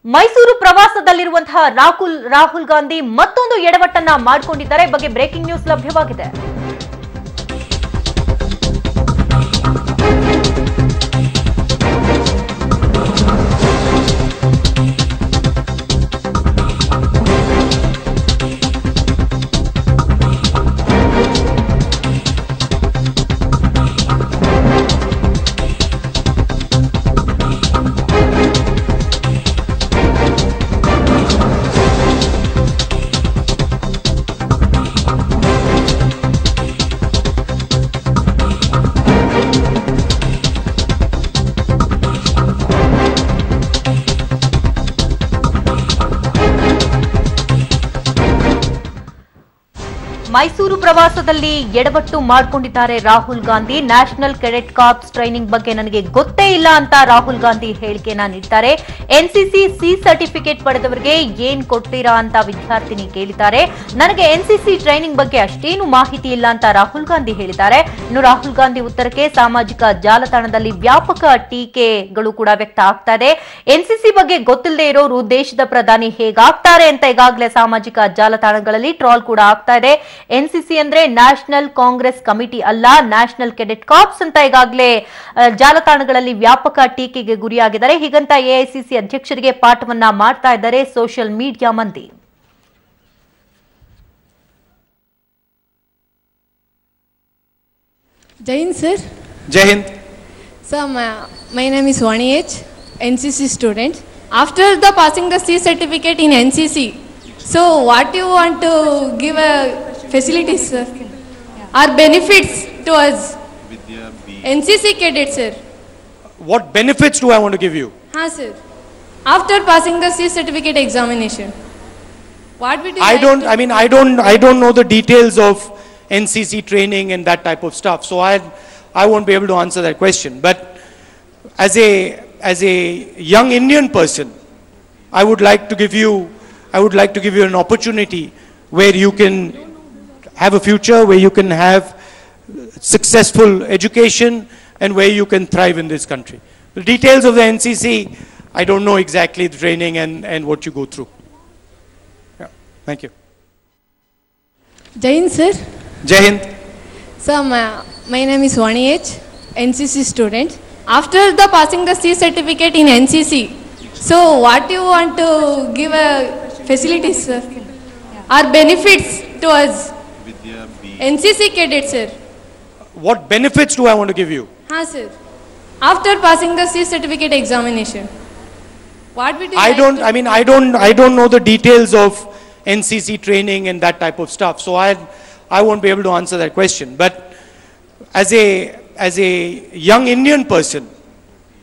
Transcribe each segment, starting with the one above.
ಮೈಸೂರು ಪ್ರವಾಸದಲ್ಲಿರುವಂತಹ ರಾಹುಲ್ ಗಾಂಧಿ ಮತ್ತೊಂದು ಎಡವಟ್ಟನ್ನ ಮಾಡಿಕೊಂಡಿದ್ದಾರೆ. ಬಗ್ಗೆ ಬ್ರೇಕಿಂಗ್ ನ್ಯೂಸ್ ಲಭ್ಯವಾಗಿದೆ. ಮೈಸೂರು ಪ್ರವಾಸದಲ್ಲಿ ಎಡವಟ್ಟು ಮಾಡಿಕೊಂಡಿದ್ದಾರೆ Rahul Gandhi. National cadet corps training ಬಗ್ಗೆ ನನಗೆ ಗೊತ್ತೇ ಇಲ್ಲ ಅಂತ ರಾಹುಲ್ ಗಾಂಧಿ ಹೇಳಿಕೆಯನ್ನ ನೀಡಿದ್ದಾರೆ. ಎನ್ಸಿಸಿ ಸಿ ಸರ್ಟಿಫಿಕೇಟ್ ಪಡೆದವರಿಗೆ ಏನ್ ಕೊಡ್ತೀರಾ ಅಂತ ವಿದ್ಯಾರ್ಥಿನಿ ಕೇಳಿದ್ದಾರೆ. ನನಗೆ ಎನ್ಸಿಸಿ ಟ್ರೈನಿಂಗ್ ಬಗ್ಗೆ ಅಷ್ಟೇನು ಮಾಹಿತಿ ಇಲ್ಲ ಅಂತ ರಾಹುಲ್ ಗಾಂಧಿ ಹೇಳಿದ್ದಾರೆ. ಇನ್ನು ರಾಹುಲ್ ಗಾಂಧಿ ಉತ್ತರಕ್ಕೆ ಸಾಮಾಜಿಕ ಜಾಲತಾಣದಲ್ಲಿ ವ್ಯಾಪಕ ಟೀಕೆಗಳು ಕೂಡ ವ್ಯಕ್ತ ಆಗ್ತಾ ಇದೆ. ಎನ್ಸಿಸಿ ಬಗ್ಗೆ ಗೊತ್ತಿಲ್ಲದೆ ಇರೋರು ದೇಶದ ಪ್ರಧಾನಿ ಹೇಗಾಗ್ತಾರೆ ಅಂತ ಈಗಾಗಲೇ ಸಾಮಾಜಿಕ ಜಾಲತಾಣಗಳಲ್ಲಿ ಟ್ರಾಲ್ ಕೂಡ ಆಗ್ತಾ ಇದೆ. ಎನ್ಸಿಸಿ ಅಂದ್ರೆ ನ್ಯಾಷನಲ್ ಕಾಂಗ್ರೆಸ್ ಕಮಿಟಿ ಅಲ್ಲ, ನ್ಯಾಷನಲ್ ಕೆಡೆಟ್ ಕಾರ್ಪ್ಸ್ ಅಂತ ಈಗಾಗಲೇ ಜಾಲತಾಣಗಳಲ್ಲಿ ವ್ಯಾಪಕ ಟೀಕೆಗೆ ಗುರಿಯಾಗಿದ್ದಾರೆ. ಹೀಗಂತ ಎಐಸಿಸಿ ಅಧ್ಯಕ್ಷರಿಗೆ ಪಾಠವನ್ನ ಮಾಡ್ತಾ ಇದ್ದಾರೆ ಸೋಷಿಯಲ್ ಮೀಡಿಯಾ ಮಂದಿ. Jai Hind sir. Jai Hind. Sir, my name is Vani H, NCC student. After the passing the C certificate in NCC, so what you want to give a facilities sir or benefits to us NCC cadets sir? What benefits do I want to give you? Ha sir. After passing the C certificate examination, what would you I don't know the details of NCC training and that type of stuff, so I won't be able to answer that question. But as a young Indian person, I would like to give you an opportunity where you can have a future, where you can have successful education, and where you can thrive in this country. The details of the NCC, I don't know exactly the training and what you go through. Yeah, thank you. Jai Hind sir. Jai Hind. Sir, my name is Vani H, NCC student. After the passing the C certificate in NCC, so what you want to give a facilities sir or benefits to us NCC cadets sir? What benefits do I want to give you? Ha sir. After passing the C certificate examination, what would you I don't know the details of NCC training and that type of stuff, so I won't be able to answer that question. But as a young Indian person,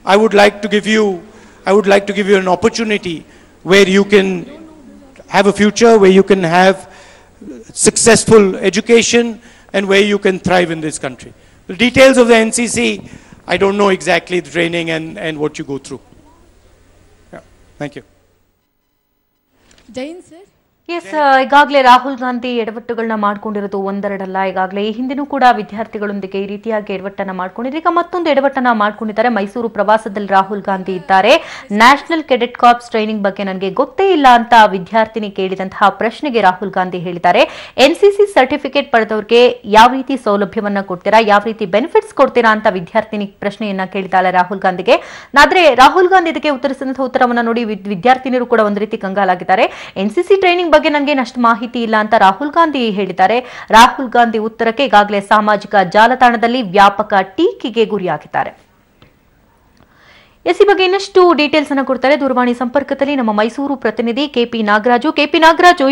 I would like to give you an opportunity where you can have a future, where you can have successful education, and where you can thrive in this country. The details of the NCC, I don't know exactly the training and what you go through. Yeah, thank you. Jai Hind sir. Yes, ಈಗಾಗಲೇ ರಾಹುಲ್ ಗಾಂಧಿ ಎಡವಟ್ಟುಗಳನ್ನ ಮಾಡ್ಕೊಂಡಿರೋದು ಒಂದೆರಡಲ್ಲ. ಈಗಾಗಲೇ ಈ ಹಿಂದಿನೂ ಕೂಡ ವಿದ್ಯಾರ್ಥಿಗಳೊಂದಿಗೆ ಈ ರೀತಿಯಾಗಿ ಎಡವಟ್ಟನ್ನ ಮಾಡ್ಕೊಂಡಿದ್ರು. ಈಗ ಮತ್ತೊಂದು ಎಡವಟ್ಟನ್ನ ಮಾಡ್ಕೊಂಡಿದ್ದಾರೆ. ಮೈಸೂರು ಪ್ರವಾಸದಲ್ಲಿ ರಾಹುಲ್ ಗಾಂಧಿ ಇದ್ದಾರೆ. ನ್ಯಾಷನಲ್ ಕೆಡೆಟ್ ಕಾರ್ಪ್ಸ್ ಟ್ರೈನಿಂಗ್ ಬಗ್ಗೆ ನನಗೆ ಗೊತ್ತೇ ಇಲ್ಲ ಅಂತ ವಿದ್ಯಾರ್ಥಿನಿ ಕೇಳಿದಂತಹ ಪ್ರಶ್ನೆಗೆ ರಾಹುಲ್ ಗಾಂಧಿ ಹೇಳಿದ್ದಾರೆ. ಎನ್ಸಿಸಿ ಸರ್ಟಿಫಿಕೇಟ್ ಪಡೆದವರಿಗೆ ಯಾವ ರೀತಿ ಸೌಲಭ್ಯವನ್ನ ಕೊಡ್ತೀರಾ, ಯಾವ ರೀತಿ ಬೆನಿಫಿಟ್ಸ್ ಕೊಡ್ತೀರಾ ಅಂತ ವಿದ್ಯಾರ್ಥಿನಿ ಪ್ರಶ್ನೆಯನ್ನ ಕೇಳಿದ್ದಾಳೆ ರಾಹುಲ್ ಗಾಂಧಿಗೆ. ಆದ್ರೆ ರಾಹುಲ್ ಗಾಂಧಿ ಇದಕ್ಕೆ ಉತ್ತರಿಸಿದಂತಹ ಉತ್ತರವನ್ನ ನೋಡಿ ವಿದ್ಯಾರ್ಥಿನಿಯರು ಕೂಡ ಒಂದು ರೀತಿ ಕಂಗಾಲಾಗಿದ್ದಾರೆ. ಎನ್ಸಿಸಿ ಟ್ರೈನಿಂಗ್ ಬಗ್ಗೆ ನನಗೆ ಅಷ್ಟು ಮಾಹಿತಿ ಇಲ್ಲ ಅಂತ ರಾಹುಲ್ ಗಾಂಧಿ ಹೇಳಿದ್ದಾರೆ. ರಾಹುಲ್ ಗಾಂಧಿ ಉತ್ತರಕ್ಕೆ ಈಗಾಗಲೇ ಸಾಮಾಜಿಕ ಜಾಲತಾಣದಲ್ಲಿ ವ್ಯಾಪಕ ಟೀಕೆಗೆ ಗುರಿಯಾಗಿದ್ದಾರೆ. ಈ ಬಗ್ಗೆ ಇನ್ನಷ್ಟು ಡೀಟೇಲ್ಸ್ ಅನ್ನು ಕೊಡ್ತಾರೆ ದೂರವಾಣಿ ಸಂಪರ್ಕದಲ್ಲಿ ನಮ್ಮ ಮೈಸೂರು ಪ್ರತಿನಿಧಿ ಕೆಪಿ ನಾಗರಾಜು.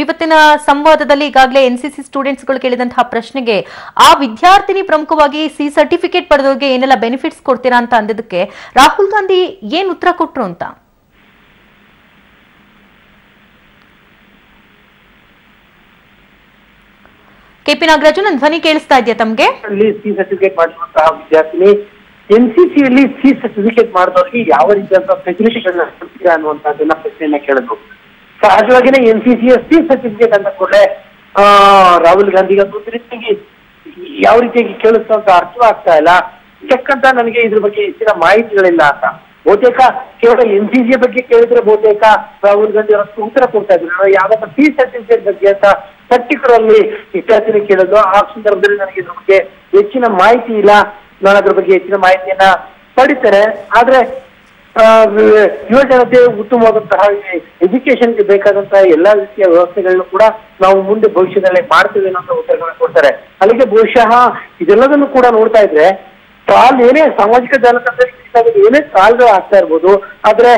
ಇವತ್ತಿನ ಸಂವಾದದಲ್ಲಿ ಈಗಾಗಲೇ ಎನ್ಸಿಸಿ ಸ್ಟೂಡೆಂಟ್ಸ್ಗಳು ಕೇಳಿದಂತಹ ಪ್ರಶ್ನೆಗೆ ಆ ವಿದ್ಯಾರ್ಥಿನಿ ಪ್ರಮುಖವಾಗಿ ಸಿ ಸರ್ಟಿಫಿಕೇಟ್ ಪಡೆದವರಿಗೆ ಏನೆಲ್ಲ ಬೆನಿಫಿಟ್ಸ್ ಕೊಡ್ತೀರಾ ಅಂತ ಅಂದಿದ್ದಕ್ಕೆ ರಾಹುಲ್ ಗಾಂಧಿ ಏನ್ ಉತ್ತರ ಕೊಟ್ರು ಅಂತ. ಕೆಪಿ ನಾಗರಾಜು, ನನ್ನ ಧ್ವನಿ ಕೇಳಿಸ್ತಾ ಇದೆಯಾ ತಮ್ಗೆ? ಸಿ ಸರ್ಟಿಫಿಕೇಟ್ ಮಾಡಿರುವಂತಹ ವಿದ್ಯಾರ್ಥಿನಿ ಎನ್ಸಿಸಿಯಲ್ಲಿ ಸಿ ಸರ್ಟಿಫಿಕೇಟ್ ಮಾಡಿದವರಿಗೆ ಯಾವ ರೀತಿಯಾದ ಫೆಸಿಲಿಟಿಗಳನ್ನ ಕೊಡ್ತೀರಾ ಅನ್ನುವಂತಹದ್ದನ್ನ ಪ್ರಶ್ನೆಯನ್ನ ಕೇಳಿದ್ರು. ಸಹಜವಾಗಿನೇ ಎನ್ಸಿಸಿಯ ಸಿ ಸರ್ಟಿಫಿಕೇಟ್ ಅಂತ ಕೂಡಲೇ ರಾಹುಲ್ ಗಾಂಧಿಗೆ ಒಂದು ರೀತಿಯಾಗಿ ಯಾವ ರೀತಿಯಾಗಿ ಕೇಳಿಸ್ತಾ ಅಂತ ಅರ್ಥವಾಗ್ತಾ ಇಲ್ಲ. ಯಾಕಂತ ನನಗೆ ಇದ್ರ ಬಗ್ಗೆ ಹೆಚ್ಚಿನ ಮಾಹಿತಿಗಳಿಲ್ಲ ಅಂತ. ಬಹುತೇಕ ಕೇವಲ NCC ಬಗ್ಗೆ ಕೇಳಿದ್ರೆ ಬಹುತೇಕ ರಾಹುಲ್ ಗಾಂಧಿ ಅವರಷ್ಟು ಉತ್ತರ ಕೊಡ್ತಾ ಇದ್ರು. ಯಾವಾಗ ಸಿ ಸರ್ಟಿಫಿಕೇಟ್ ಬಗ್ಗೆ ಅಂತ ಪರ್ಟಿಕ್ಯುಲರ್ ಅಲ್ಲಿ ವಿದ್ಯಾರ್ಥಿನಿ ಕೇಳಿದ್ರು. ಆ ಸಂದರ್ಭದಲ್ಲಿ ನನಗೆ ಇದ್ರ ಬಗ್ಗೆ ಹೆಚ್ಚಿನ ಮಾಹಿತಿ ಇಲ್ಲ, ನಾನು ಅದ್ರ ಬಗ್ಗೆ ಹೆಚ್ಚಿನ ಮಾಹಿತಿಯನ್ನ ಪಡಿತೇನೆ. ಆದ್ರೆ ಯುವ ಜನತೆ ಉತ್ತಮವಾದಂತಹ ಎಜುಕೇಶನ್ಗೆ ಬೇಕಾದಂತಹ ಎಲ್ಲಾ ರೀತಿಯ ವ್ಯವಸ್ಥೆಗಳನ್ನು ಕೂಡ ನಾವು ಮುಂದೆ ಭವಿಷ್ಯದಲ್ಲಿ ಮಾಡ್ತೇವೆ ಅನ್ನೋ ಉತ್ತರಗಳನ್ನ ಕೊಡ್ತಾರೆ. ಅಲ್ಲಿಗೆ ಬಹುಶಃ ಇದೆಲ್ಲದನ್ನು ಕೂಡ ನೋಡ್ತಾ ಇದ್ರೆ ಟ್ರಾಲ್ ಏನೇ ಸಾಮಾಜಿಕ ಜಾಲತಾಣದಲ್ಲಿ ಏನೇ ಟ್ರಾಲ್ಗಳು ಆಗ್ತಾ ಇರ್ಬೋದು, ಆದ್ರೆ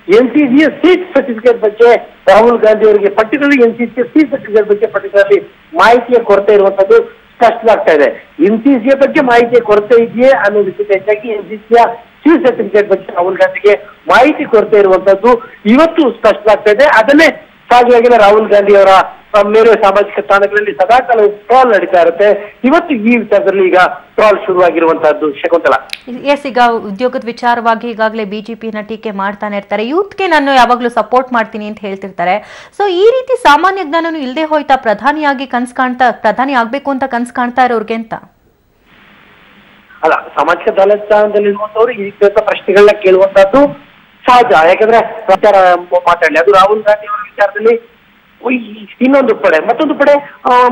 NCC ಸೀಟ್ ಸರ್ಟಿಫಿಕೇಟ್ ಬಗ್ಗೆ ರಾಹುಲ್ ಗಾಂಧಿ ಅವರಿಗೆ ಪರ್ಟಿಕ್ಯುಲರ್ಲಿ NCC ಸೀಟ್ ಸರ್ಟಿಫಿಕೇಟ್ ಬಗ್ಗೆ ಪರ್ಟಿಕ್ಯುಲರ್ಲಿ ಮಾಹಿತಿಯ ಕೊರತೆ ಇರುವಂತದ್ದು ಸ್ಪಷ್ಟವಾಗ್ತಾ ಇದೆ. NCC ಬಗ್ಗೆ ಮಾಹಿತಿಯ ಕೊರತೆ ಇದೆಯೇ ಅನ್ನೋದಕ್ಕಿಂತ ಹೆಚ್ಚಾಗಿ NCC ಸಿ ಸರ್ಟಿಫಿಕೇಟ್ ಬಗ್ಗೆ ರಾಹುಲ್ ಗಾಂಧಿಗೆ ಮಾಹಿತಿ ಕೊರತೆ ಇರುವಂತದ್ದು ಇವತ್ತು ಸ್ಪಷ್ಟವಾಗ್ತಾ ಇದೆ. ಅದನ್ನೇ ಸಹಜವಾಗಿಯೇ ರಾಹುಲ್ ಗಾಂಧಿ ಅವರ ಮೇಲೆ ಸಾಮಾಜಿಕ ತಾಣಗಳಲ್ಲಿ ಸದಾಕಾಲ ಟ್ರಾಲ್ ನಡೀತಾ ಇರುತ್ತೆ. ಇವತ್ತು ಈ ವಿಚಾರದಲ್ಲಿ ಈಗ ಟ್ರಾಲ್ ಶುರುವಾಗಿರುವಂತಹದ್ದು. ಶಕುಂತಲಾ, ಎಸ್, ಈಗ ಉದ್ಯೋಗದ ವಿಚಾರವಾಗಿ ಈಗಾಗಲೇ ಬಿಜೆಪಿನ ಟೀಕೆ ಮಾಡ್ತಾನೆ ಇರ್ತಾರೆ. ಯೂತ್ಗೆ ನಾನು ಯಾವಾಗ್ಲೂ ಸಪೋರ್ಟ್ ಮಾಡ್ತೀನಿ ಅಂತ ಹೇಳ್ತಿರ್ತಾರೆ. ಸೊ ಈ ರೀತಿ ಸಾಮಾನ್ಯ ಜ್ಞಾನನು ಇಲ್ಲದೆ ಹೋಯ್ತಾ ಪ್ರಧಾನಿ ಆಗ್ಬೇಕು ಅಂತ ಕನ್ಸ್ ಕಾಣ್ತಾ ಇರೋರ್ಗೆ ಅಂತ? ಅಲ್ಲ, ಸಾಮಾಜಿಕ ಜಾಲತಾಣದಲ್ಲಿರುವಂತವ್ರು ಈ ಪ್ರಶ್ನೆಗಳನ್ನ ಕೇಳುವಂತಹದ್ದು ಸಹಜ. ಯಾಕಂದ್ರೆ ವಿಚಾರ ಮಾತಾಡಲಿ, ಅದು ರಾಹುಲ್ ಗಾಂಧಿ ಅವರ ವಿಚಾರದಲ್ಲಿ ಇನ್ನೊಂದು ಪಡೆ, ಮತ್ತೊಂದು ಪಡೆ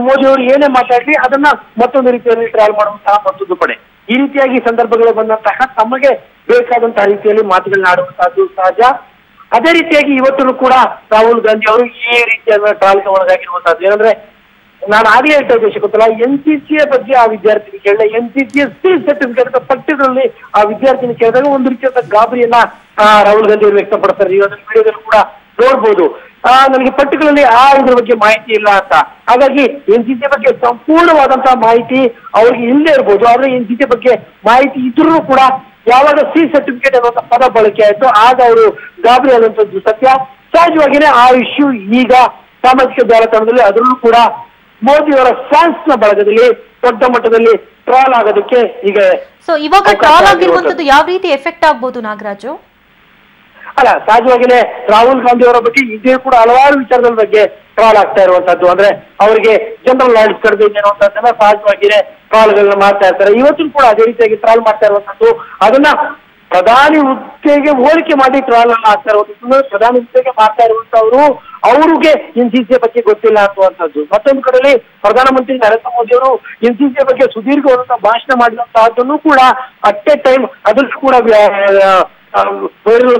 ಮೋದಿ ಅವರು ಏನೇ ಮಾತಾಡ್ಲಿ ಅದನ್ನ ಮತ್ತೊಂದು ರೀತಿಯಲ್ಲಿ ಟ್ರಾಲ್ ಮಾಡುವಂತಹ ಮತ್ತೊಂದು ಪಡೆ, ಈ ರೀತಿಯಾಗಿ ಸಂದರ್ಭಗಳು ಬಂದಂತಹ ತಮಗೆ ಬೇಕಾದಂತಹ ರೀತಿಯಲ್ಲಿ ಮಾತುಗಳನ್ನ ಆಡುವಂತಹದ್ದು ಸಹಜ. ಅದೇ ರೀತಿಯಾಗಿ ಇವತ್ತು ಕೂಡ ರಾಹುಲ್ ಗಾಂಧಿ ಅವರು ಈ ರೀತಿಯಾದ ಟ್ರಾಲ್ಗೆ ಒಳಗಾಗಿರುವಂತಹದ್ದು. ಏನಂದ್ರೆ ನಾನು ಆಗ್ಲೇ ಹೇಳ್ತಾ ಇದ್ದೆ ಶಕುಂತಲಾ, NCC ಬಗ್ಗೆ ಆ ವಿದ್ಯಾರ್ಥಿನಿ ಕೇಳಿದ, NCC ಸಿ ಸರ್ಟಿಫಿಕೇಟ್ ಪಠ್ಯದಲ್ಲಿ ಆ ವಿದ್ಯಾರ್ಥಿನಿ ಕೇಳಿದಾಗ ಒಂದು ರೀತಿಯಾದ ಗಾಬರಿಯನ್ನ ರಾಹುಲ್ ಗಾಂಧಿ ಅವರು ವ್ಯಕ್ತಪಡ್ತಾರೆ. ನೀವು ಅದನ್ನ ವಿಡಿಯೋದಲ್ಲಿ ಕೂಡ ನೋಡ್ಬೋದು. ನನಗೆ ಪರ್ಟಿಕ್ಯುಲರ್ಲಿ ಇದ್ರ ಬಗ್ಗೆ ಮಾಹಿತಿ ಇಲ್ಲ ಅಂತ. ಹಾಗಾಗಿ NCC ಬಗ್ಗೆ ಸಂಪೂರ್ಣವಾದಂತಹ ಮಾಹಿತಿ ಅವ್ರಿಗೆ ಇಲ್ಲದೆ ಇರ್ಬೋದು, ಆದ್ರೆ NCC ಬಗ್ಗೆ ಮಾಹಿತಿ ಇದ್ರೂ ಕೂಡ ಯಾವಾಗ ಸಿ ಸರ್ಟಿಫಿಕೇಟ್ ಅನ್ನುವಂಥ ಪದ ಬಳಕೆ ಆಯ್ತು ಆಗ ಅವರು ಗಾಬರಿ ಆದಂತದ್ದು ಸತ್ಯ. ಸಹಜವಾಗಿಯೇ ಆ ಇಶ್ಯೂ ಈಗ ಸಾಮಾಜಿಕ ಜಾಲತಾಣದಲ್ಲಿ ಅದರಲ್ಲೂ ಕೂಡ ಮೋದಿ ಅವರ ಫ್ಯಾನ್ಸ್ ನ ಬಳಗದಲ್ಲಿ ದೊಡ್ಡ ಮಟ್ಟದಲ್ಲಿ ಟ್ರಾಲ್ ಆಗೋದಕ್ಕೆ ಈಗ ಇವಾಗ ಟ್ರಾಲ್ ಆಗಿರುವಂತದ್ದು ಯಾವ ರೀತಿ ಎಫೆಕ್ಟ್ ಆಗ್ಬೋದು ನಾಗರಾಜು? ಅಲ್ಲ, ಸಹಜವಾಗಿಯೇ ರಾಹುಲ್ ಗಾಂಧಿ ಅವರ ಬಗ್ಗೆ ಇದೇ ಕೂಡ ಹಲವಾರು ವಿಚಾರಗಳ ಬಗ್ಗೆ ಟ್ರಾಲ್ ಆಗ್ತಾ ಇರುವಂತದ್ದು. ಅಂದ್ರೆ ಅವರಿಗೆ ಜನರಲ್ ನಾಲೆಡ್ಜ್ ಕಡಿಮೆ ಇದೆ ಅನ್ನುವಂಥದ್ದನ್ನ ಸಹಜವಾಗಿಯೇ ಟ್ರಾಲ್ಗಳನ್ನ ಮಾಡ್ತಾ ಇರ್ತಾರೆ. ಇವತ್ತು ಕೂಡ ಅದೇ ರೀತಿಯಾಗಿ ಟ್ರಾಲ್ ಮಾಡ್ತಾ ಇರುವಂತದ್ದು. ಅದನ್ನ ಪ್ರಧಾನಿ ಹುದ್ದೆಗೆ ಹೋಲಿಕೆ ಮಾಡಿ ಟ್ರಾಲ್ ಅನ್ನ ಆಗ್ತಾ ಇರುವಂತದ್ದು. ಪ್ರಧಾನಿ ಹುದ್ದೆಗೆ ಮಾಡ್ತಾ ಇರುವಂತವ್ರು ಅವ್ರಿಗೆ NCC ಬಗ್ಗೆ ಗೊತ್ತಿಲ್ಲ ಅನ್ನುವಂಥದ್ದು. ಮತ್ತೊಂದು ಕಡೆಯಲ್ಲಿ ಪ್ರಧಾನಮಂತ್ರಿ ನರೇಂದ್ರ ಮೋದಿ ಅವರು NCC ಬಗ್ಗೆ ಸುದೀರ್ಘವಾದಂತಹ ಭಾಷಣ ಮಾಡಿದಂತಹದ್ದನ್ನು ಕೂಡ ಅಟ್ ಎ ಟೈಮ್ ಅದನ್ನು ಕೂಡ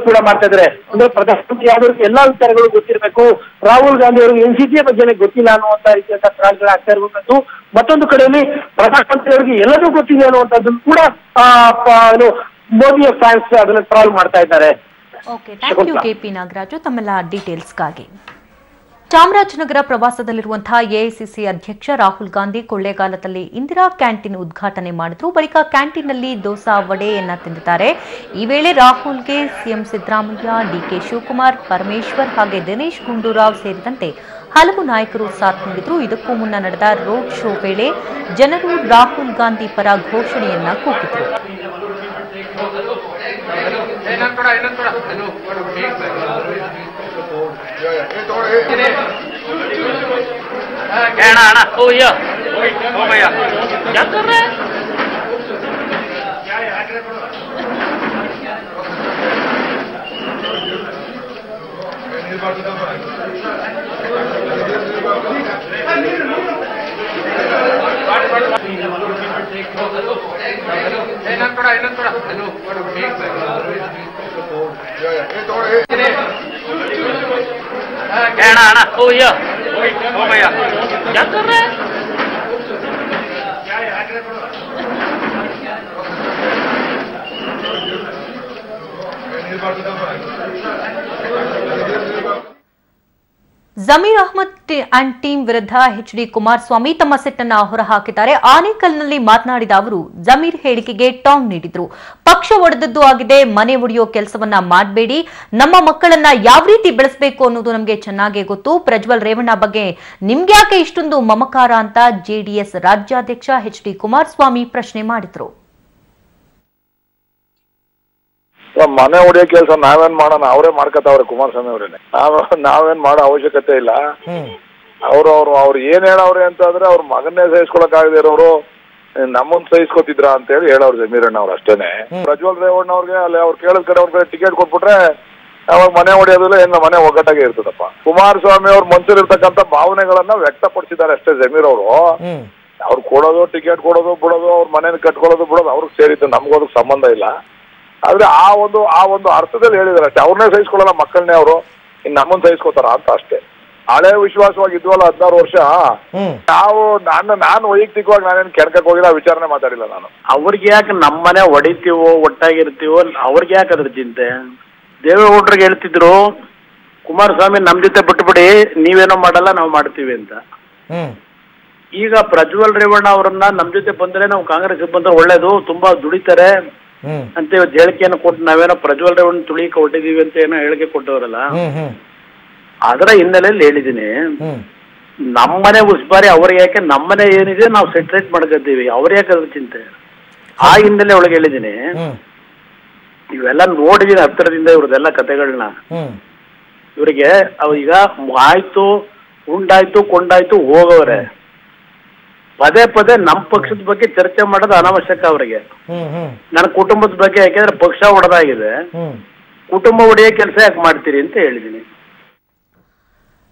ಕೂಡ ಮಾಡ್ತಾ ಇದ್ದಾರೆ. ಅಂದ್ರೆ ಪ್ರಧಾನಮಂತ್ರಿ ಆದವ್ರಿಗೆ ಎಲ್ಲಾ ವಿಚಾರಗಳು ಗೊತ್ತಿರಬೇಕು, ರಾಹುಲ್ ಗಾಂಧಿ ಅವರಿಗೆ NCC ಬಗ್ಗೆನೇ ಗೊತ್ತಿಲ್ಲ ಅನ್ನುವಂತ ರೀತಿಯ ಟ್ರಾಲ್ಗಳಾಗ್ತಾ ಇರುವಂತದ್ದು. ಮತ್ತೊಂದು ಕಡೆಯಲ್ಲಿ ಪ್ರಧಾನಮಂತ್ರಿ ಅವರಿಗೆ ಎಲ್ಲದೂ ಗೊತ್ತಿದೆ ಅನ್ನುವಂಥದ್ದನ್ನು ಕೂಡ ಮೋದಿಯ ಫ್ಯಾನ್ಸ್ ಅದನ್ನ ಟ್ರಾಲ್ ಮಾಡ್ತಾ ಇದ್ದಾರೆ. Okay, thank you KP Nagaraju ತಮ್ಮೆಲ್ಲ ಡೀಟೇಲ್ಸ್ಗಾಗಿ. ಚಾಮರಾಜನಗರ ಪ್ರವಾಸದಲ್ಲಿರುವಂತಹ AICC ಅಧ್ಯಕ್ಷ ರಾಹುಲ್ ಗಾಂಧಿ ಕೊಳ್ಳೇಗಾಲದಲ್ಲಿ ಇಂದಿರಾ ಕ್ಯಾಂಟೀನ್ ಉದ್ಘಾಟನೆ ಮಾಡಿದ್ರು. ಬಳಿಕ ಕ್ಯಾಂಟೀನ್ನಲ್ಲಿ ದೋಸಾ ವಡೆಯನ್ನ ತಿಂದಿದ್ದಾರೆ. ಈ ವೇಳೆ ರಾಹುಲ್ಗೆ ಸಿಎಂ ಸಿದ್ದರಾಮಯ್ಯ, DK ಶಿವಕುಮಾರ್, ಪರಮೇಶ್ವರ್ ಹಾಗೆ ದಿನೇಶ್ ಗುಂಡೂರಾವ್ ಸೇರಿದಂತೆ ಹಲವು ನಾಯಕರು ಸಾಥ್ ನೀಡಿದ್ರು. ಇದಕ್ಕೂ ಮುನ್ನ ನಡೆದ ರೋಡ್ ಶೋ ವೇಳೆ ಜನರು ರಾಹುಲ್ ಗಾಂಧಿ ಪರ ಘೋಷಣೆಯನ್ನ ಕೂಗಿದ್ರು. ಜಮೀರ್ ಅಹ್ಮದ್ ಅಂಡ್ ಟೀಮ್ ವಿರುದ್ಧ HD ಕುಮಾರಸ್ವಾಮಿ ತಮ್ಮ ಸಿಟ್ಟನ್ನ ಹೊರಹಾಕಿದ್ದಾರೆ. ಆನೇಕಲ್ನಲ್ಲಿ ಮಾತನಾಡಿದ ಅವರು ಜಮೀರ್ ಹೇಳಿಕೆಗೆ ಟಾಂಗ್ ನೀಡಿದ್ರು. ಪಕ್ಷ ಒಡೆದದ್ದು ಆಗಿದೆ, ಮನೆ ಒಡೆಯೋ ಕೆಲಸವನ್ನ ಮಾಡಬೇಡಿ. ನಮ್ಮ ಮಕ್ಕಳನ್ನ ಯಾವ ರೀತಿ ಬೆಳೆಸಬೇಕು ಅನ್ನೋದು ನಮಗೆ ಚೆನ್ನಾಗೇ ಗೊತ್ತು. ಪ್ರಜ್ವಲ್ ರೇವಣ್ಣ ಬಗ್ಗೆ ನಿಮ್ಗ್ಯಾಕೆ ಇಷ್ಟೊಂದು ಮಮಕಾರ ಅಂತ JDS ರಾಜ್ಯಾಧ್ಯಕ್ಷ HD ಕುಮಾರಸ್ವಾಮಿ ಪ್ರಶ್ನೆ ಮಾಡಿದ್ರು. ಮನೆ ಹೊಡೆಯೋ ಕೆಲಸ ನಾವೇನ್ ಮಾಡೋಣ, ಅವರೇ ಮಾಡ್ಕೊತಾವ್ರೆ ಕುಮಾರಸ್ವಾಮಿ ಅವರೇನೆ. ನಾವೇನ್ ಮಾಡೋ ಅವಶ್ಯಕತೆ ಇಲ್ಲ. ಅವ್ರು ಏನ್ ಹೇಳವ್ರೆ ಅಂತಂದ್ರೆ ಅವ್ರ ಮಗನ್ನೇ ಸಹಿಸ್ಕೊಳಕ್ ಆಗದೆ ಇರೋರು ನಮ್ಮನ್ ಸಹಿಸ್ಕೊತಿದ್ರ ಅಂತ ಹೇಳಿ ಹೇಳೋರು ಜಮೀರಣ್ಣ ಅವ್ರು ಅಷ್ಟೇನೆ. ಪ್ರಜ್ವಲ್ ರೇವಣ್ಣ ಅವ್ರಿಗೆ ಅಲ್ಲಿ ಅವ್ರು ಕೇಳಿದ ಕಡೆ ಅವ್ರ ಟಿಕೆಟ್ ಕೊಟ್ಬಿಟ್ರೆ ಅವಾಗ ಮನೆ ಹೊಡೆಯೋದಿಲ್ಲ, ಏನ್ ಮನೆ ಒಗ್ಗಟ್ಟಾಗೆ ಇರ್ತದಪ್ಪ. ಕುಮಾರಸ್ವಾಮಿ ಅವ್ರ ಮನ್ಸಲ್ಲಿರ್ತಕ್ಕಂಥ ಭಾವನೆಗಳನ್ನ ವ್ಯಕ್ತಪಡಿಸಿದ್ದಾರೆ ಅಷ್ಟೇ ಜಮೀರ್ ಅವರು. ಅವ್ರು ಕೊಡೋದು, ಟಿಕೆಟ್ ಕೊಡೋದು ಬಿಡೋದು, ಅವ್ರ ಮನೇನ ಕಟ್ಕೊಳ್ಳೋದು ಬಿಡೋದು ಅವ್ರಿಗೆ ಸೇರಿದ್ದು, ನಮ್ಗೋದಕ್ಕೆ ಸಂಬಂಧ ಇಲ್ಲ. ಆದ್ರೆ ಆ ಒಂದು ಅರ್ಥದಲ್ಲಿ ಹೇಳಿದಾರೆ ಅಷ್ಟೇ. ಅವ್ರನ್ನೇ ಸಹಿಸ್ಕೊಳ್ಳಲ್ಲ ಮಕ್ಕಳನ್ನೇ ಅವರು, ಇನ್ ನಮ್ಮನ್ನ ಸಹಿಸ್ಕೋತಾರ ಅಂತ ಅಷ್ಟೇ. ಹಳೆ ವಿಶ್ವಾಸವಾಗಿದ್ವಲ್ಲ 16 ವರ್ಷ, ನಾವು ನಾನು ವೈಯಕ್ತಿಕವಾಗಿ ನಾನೇನು ಕೆಣಕಕ್ಕೆ ಹೋಗಿಲ್ಲ, ವಿಚಾರಣೆ ಮಾತಾಡಿಲ್ಲ ನಾನು. ಅವ್ರಿಗೆ ಯಾಕೆ ನಮ್ಮನೆ ಹೊಡಿತೀವೋ ಒಟ್ಟಾಗಿರ್ತೀವೋ ಅವ್ರಿಗೆ ಯಾಕೆ ಅದ್ರ ಚಿಂತೆ? ದೇವೇಗೌಡರಿಗೆ ಹೇಳ್ತಿದ್ರು ಕುಮಾರಸ್ವಾಮಿ ನಮ್ ಜೊತೆ ಬಿಟ್ಬಿಡಿ, ನೀವೇನೋ ಮಾಡಲ್ಲ ನಾವು ಮಾಡ್ತೀವಿ ಅಂತ. ಈಗ ಪ್ರಜ್ವಲ್ ರೇವಣ್ಣ ಅವರನ್ನ ನಮ್ ಜೊತೆ ಬಂದ್ರೆ ನಾವು ಕಾಂಗ್ರೆಸ್ ಬಂದ್ರೆ ಒಳ್ಳೇದು, ತುಂಬಾ ದುಡಿತಾರೆ ಅಂತ ಹೇಳಿಕೆಯನ್ನು ಕೊಟ್ಟು ನಾವೇನೋ ಪ್ರಜ್ವಲ್ ರೇವಣ್ಣ ತುಳಿಕೆ ಹೊಟ್ಟಿದೀವಿ ಅಂತ ಏನೋ ಹೇಳಿಕೆ ಕೊಟ್ಟವರಲ್ಲ, ಅದರ ಹಿನ್ನೆಲೆಯಲ್ಲಿ ಹೇಳಿದೀನಿ. ನಮ್ಮನೆ ಉಸ್ಬಾರಿ ಅವ್ರಿಗೆ ಯಾಕೆ, ನಮ್ಮನೆ ಏನಿದೆ ನಾವು ಸೆಟ್ರೇಟ್ ಮಾಡ್ಕೊತೀವಿ, ಅವ್ರ ಯಾಕೆ ಅದ್ರ ಚಿಂತೆ? ಆ ಹಿನ್ನೆಲೆ ಒಳಗೆ ಹೇಳಿದೀನಿ. ಇವೆಲ್ಲ ನೋಡಿದೀನಿ ಹತ್ತಿರದಿಂದ ಇವ್ರದೆಲ್ಲ ಕತೆಗಳನ್ನ. ಇವರಿಗೆ ಈಗ ಆಯ್ತು, ಉಂಡಾಯ್ತು, ಕೊಂಡಾಯ್ತು, ಹೋಗವ್ರೆ. ಪದೇ ಪದೇ ನಮ್ಮ ಪಕ್ಷದ ಬಗ್ಗೆ ಚರ್ಚೆ ಮಾಡೋದು ಅನಾವಶ್ಯಕ ಅವರಿಗೆ. ನನ್ನ ಕುಟುಂಬದ ಬಗ್ಗೆ, ಯಾಕೆಂದ್ರೆ ಪಕ್ಷ ಹೊಡೆದಾಗಿದೆ, ಕುಟುಂಬ ಒಡೆಯ ಕೆಲಸ ಯಾಕೆ ಮಾಡ್ತೀರಿ ಅಂತ ಹೇಳಿದೀನಿ.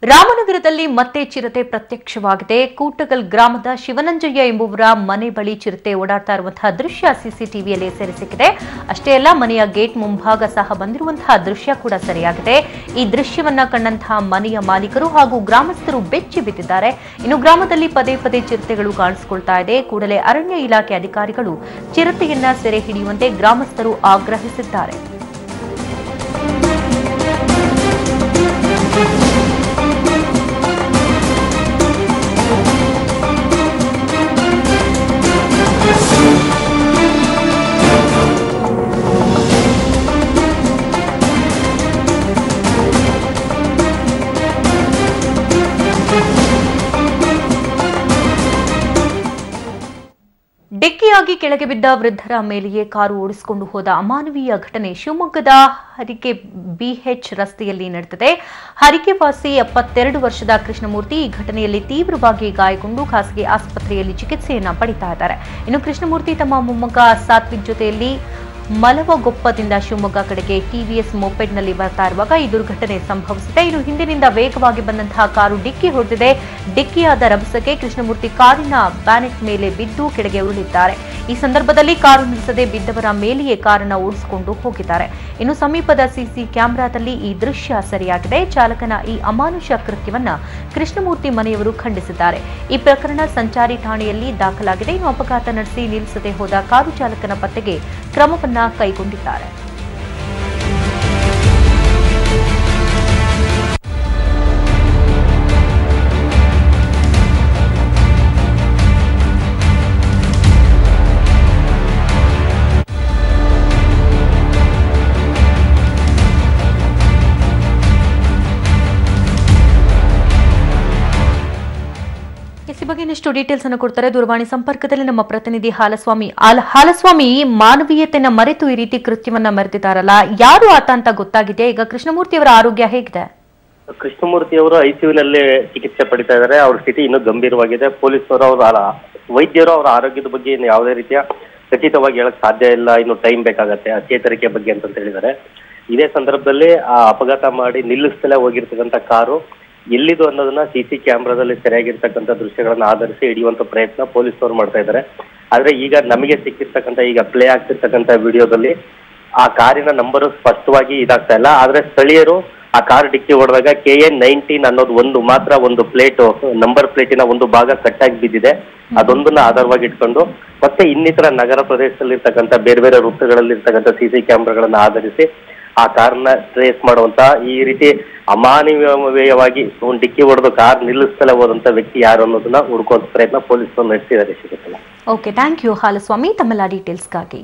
ರಾಮನಗರದಲ್ಲಿ ಮತ್ತೆ ಚಿರತೆ ಪ್ರತ್ಯಕ್ಷವಾಗಿದೆ. ಕೂಟಗಲ್ ಗ್ರಾಮದ ಶಿವನಂಜಯ್ಯ ಎಂಬುವರ ಮನೆ ಬಳಿ ಚಿರತೆ ಓಡಾಡ್ತಾ ಇರುವಂತಹ ದೃಶ್ಯ ಸಿಸಿಟಿವಿಯಲ್ಲಿ ಸೆರೆ ಸಿಕ್ಕಿದೆ. ಅಷ್ಟೇ ಅಲ್ಲ, ಮನೆಯ ಗೇಟ್ ಮುಂಭಾಗ ಸಹ ಬಂದಿರುವಂತಹ ದೃಶ್ಯ ಕೂಡ ಸೆರೆಯಾಗಿದೆ. ಈ ದೃಶ್ಯವನ್ನ ಕಂಡಂತಹ ಮನೆಯ ಮಾಲೀಕರು ಹಾಗೂ ಗ್ರಾಮಸ್ಥರು ಬೆಚ್ಚಿ ಬಿದ್ದಿದ್ದಾರೆ. ಇನ್ನು ಗ್ರಾಮದಲ್ಲಿ ಪದೇ ಪದೇ ಚಿರತೆಗಳು ಕಾಣಿಸಿಕೊಳ್ತಾ ಇದೆ. ಕೂಡಲೇ ಅರಣ್ಯ ಇಲಾಖೆ ಅಧಿಕಾರಿಗಳು ಚಿರತೆಯನ್ನ ಸೆರೆ ಹಿಡಿಯುವಂತೆ ಗ್ರಾಮಸ್ಥರು ಆಗ್ರಹಿಸಿದ್ದಾರೆ. ಡಿಕ್ಕಿಯಾಗಿ ಕೆಳಗೆ ಬಿದ್ದ ವೃದ್ಧರ ಮೇಲೆಯೇ ಕಾರು ಓಡಿಸಿಕೊಂಡು ಹೋದ ಅಮಾನವೀಯ ಘಟನೆ ಶಿವಮೊಗ್ಗದ ಹರಿಕೆ ಬಿಎಚ್ ರಸ್ತೆಯಲ್ಲಿ ನಡೆದಿದೆ. ಹರಿಕೆ ವಾಸಿ 72 ವರ್ಷದ ಕೃಷ್ಣಮೂರ್ತಿ ಈ ಘಟನೆಯಲ್ಲಿ ತೀವ್ರವಾಗಿ ಗಾಯಗೊಂಡು ಖಾಸಗಿ ಆಸ್ಪತ್ರೆಯಲ್ಲಿ ಚಿಕಿತ್ಸೆಯನ್ನ ಪಡಿತಾ ಇದ್ದಾರೆ. ಇನ್ನು ಕೃಷ್ಣಮೂರ್ತಿ ತಮ್ಮ ಮೊಮ್ಮಗ ಸಾತ್ವಿಕ್ ಜೊತೆಯಲ್ಲಿ ಮಲವಗೊಪ್ಪದಿಂದ ಶಿವಮೊಗ್ಗ ಕಡೆಗೆ ಟಿವಿಎಸ್ ಮೊಪೆಡ್ನಲ್ಲಿ ಬರ್ತಾ ಇರುವಾಗ ಈ ದುರ್ಘಟನೆ ಸಂಭವಿಸಿದೆ. ಇನ್ನು ಹಿಂದಿನಿಂದ ವೇಗವಾಗಿ ಬಂದಂತಹ ಕಾರು ಡಿಕ್ಕಿ ಹೊಡೆದಿದೆ. ಡಿಕ್ಕಿಯಾದ ರಭಸಕ್ಕೆ ಕೃಷ್ಣಮೂರ್ತಿ ಕಾರಿನ ಬ್ಯಾನೆಟ್ ಮೇಲೆ ಬಿದ್ದು ಕೆಳಗೆ ಉರುಳಿದ್ದಾರೆ. ಈ ಸಂದರ್ಭದಲ್ಲಿ ಕಾರು ನಿಲ್ಲಿಸದೆ ಬಿದ್ದವರ ಮೇಲೆಯೇ ಕಾರನ್ನು ಓಡಿಸಿಕೊಂಡು ಹೋಗಿದ್ದಾರೆ. ಇನ್ನು ಸಮೀಪದ ಸಿಸಿ ಕ್ಯಾಮೆರಾದಲ್ಲಿ ಈ ದೃಶ್ಯ ಸೆರೆಯಾಗಿದೆ. ಚಾಲಕನ ಈ ಅಮಾನುಷ ಕೃತ್ಯವನ್ನ ಕೃಷ್ಣಮೂರ್ತಿ ಮನೆಯವರು ಖಂಡಿಸಿದ್ದಾರೆ. ಈ ಪ್ರಕರಣ ಸಂಚಾರಿ ಠಾಣೆಯಲ್ಲಿ ದಾಖಲಾಗಿದೆ. ಇನ್ನು ಅಪಘಾತ ನಡೆಸಿ ನಿಲ್ಲಿಸದೆ ಹೋದ ಕಾರು ಚಾಲಕನ ಪತ್ತೆಗೆ ಕ್ರಮವನ್ನ ಕೈಗೊಂಡಿದ್ದಾರೆ. ಈ ಬಗ್ಗೆ ಇನ್ನಷ್ಟು ಡೀಟೇಲ್ಸ್ ಅನ್ನು ಕೊಡ್ತಾರೆ ದೂರವಾಣಿ ಸಂಪರ್ಕದಲ್ಲಿ ನಮ್ಮ ಪ್ರತಿನಿಧಿ ಹಾಲಸ್ವಾಮಿ. ಹಾಲಸ್ವಾಮಿ, ಮಾನವೀಯತೆನ ಮರೆತು ಈ ರೀತಿ ಕೃತ್ಯವನ್ನ ಮೆರೆದಿದ್ದಾರಲ್ಲ, ಯಾರು ಆತ ಅಂತ ಗೊತ್ತಾಗಿದೆ? ಈಗ ಕೃಷ್ಣಮೂರ್ತಿ ಅವರ ಆರೋಗ್ಯ ಹೇಗಿದೆ? ಕೃಷ್ಣಮೂರ್ತಿ ಅವರು ಐಸಿಯುನಲ್ಲಿ ಚಿಕಿತ್ಸೆ ಪಡಿತಾ ಇದ್ದಾರೆ. ಅವ್ರ ಸ್ಥಿತಿ ಇನ್ನೂ ಗಂಭೀರವಾಗಿದೆ. ಪೊಲೀಸರು ವೈದ್ಯರು ಅವರ ಆರೋಗ್ಯದ ಬಗ್ಗೆ ಇನ್ನು ಯಾವುದೇ ರೀತಿಯ ಖಚಿತವಾಗಿ ಹೇಳಕ್ ಸಾಧ್ಯ ಇಲ್ಲ, ಇನ್ನು ಟೈಮ್ ಬೇಕಾಗತ್ತೆ ಚೇತರಿಕೆ ಬಗ್ಗೆ ಅಂತ ಹೇಳಿದ್ದಾರೆ. ಇದೇ ಸಂದರ್ಭದಲ್ಲಿ ಆ ಅಪಘಾತ ಮಾಡಿ ನಿಲ್ಲಿಸ್ತಲೇ ಹೋಗಿರ್ತಕ್ಕಂಥ ಕಾರು ಎಲ್ಲಿದು ಅನ್ನೋದನ್ನ ಸಿಸಿ ಕ್ಯಾಮ್ರಾದಲ್ಲಿ ಸರಿಯಾಗಿರ್ತಕ್ಕಂಥ ದೃಶ್ಯಗಳನ್ನ ಆಧರಿಸಿ ಹಿಡಿಯುವಂತ ಪ್ರಯತ್ನ ಪೊಲೀಸರು ಮಾಡ್ತಾ ಇದ್ದಾರೆ. ಆದ್ರೆ ಈಗ ನಮಗೆ ಸಿಕ್ಕಿರ್ತಕ್ಕಂಥ ಈಗ ಪ್ಲೇ ಆಗ್ತಿರ್ತಕ್ಕಂಥ ವಿಡಿಯೋದಲ್ಲಿ ಆ ಕಾರಿನ ನಂಬರು ಸ್ಪಷ್ಟವಾಗಿ ಇದಾಗ್ತಾ ಇಲ್ಲ. ಆದ್ರೆ ಸ್ಥಳೀಯರು ಆ ಕಾರ್ ಡಿಕ್ಕಿ ಹೊಡೆದಾಗ KN19 ಅನ್ನೋದು ಒಂದು ಪ್ಲೇಟ್, ನಂಬರ್ ಪ್ಲೇಟಿನ ಒಂದು ಭಾಗ ಕಟ್ಟಾಗಿ ಬಿದ್ದಿದೆ. ಅದೊಂದನ್ನ ಆಧಾರವಾಗಿ ಇಟ್ಕೊಂಡು ಮತ್ತೆ ಇನ್ನಿತರ ನಗರ ಪ್ರದೇಶದಲ್ಲಿ ಇರ್ತಕ್ಕಂಥ ಬೇರೆ ಬೇರೆ ವೃತ್ತಗಳಲ್ಲಿ ಇರ್ತಕ್ಕಂಥ ಸಿಸಿ ಕ್ಯಾಮ್ರಾಗಳನ್ನ ಆಧರಿಸಿ ಆ ಕಾರ್ನ ಟ್ರೇಸ್ ಮಾಡುವಂತ, ಈ ರೀತಿ ಅಮಾನವೀಯವಾಗಿ ಡಿಕ್ಕಿ ಹೊಡೆದು ಕಾರ್ ನಿಲ್ಲಿಸ್ತಲೇ ಹೋದಂತ ವ್ಯಕ್ತಿ ಯಾರು ಅನ್ನೋದನ್ನ ಹುಡುಕುವಂತ ಪ್ರಯತ್ನ ಪೊಲೀಸರು ನಡೆಸಿದ್ದಾರೆ. ಓಕೆ, ಥ್ಯಾಂಕ್ ಯು ಹಾಲಸ್ವಾಮಿ ತಮ್ಮೆಲ್ಲ ಡೀಟೇಲ್ಸ್ಗಾಗಿ.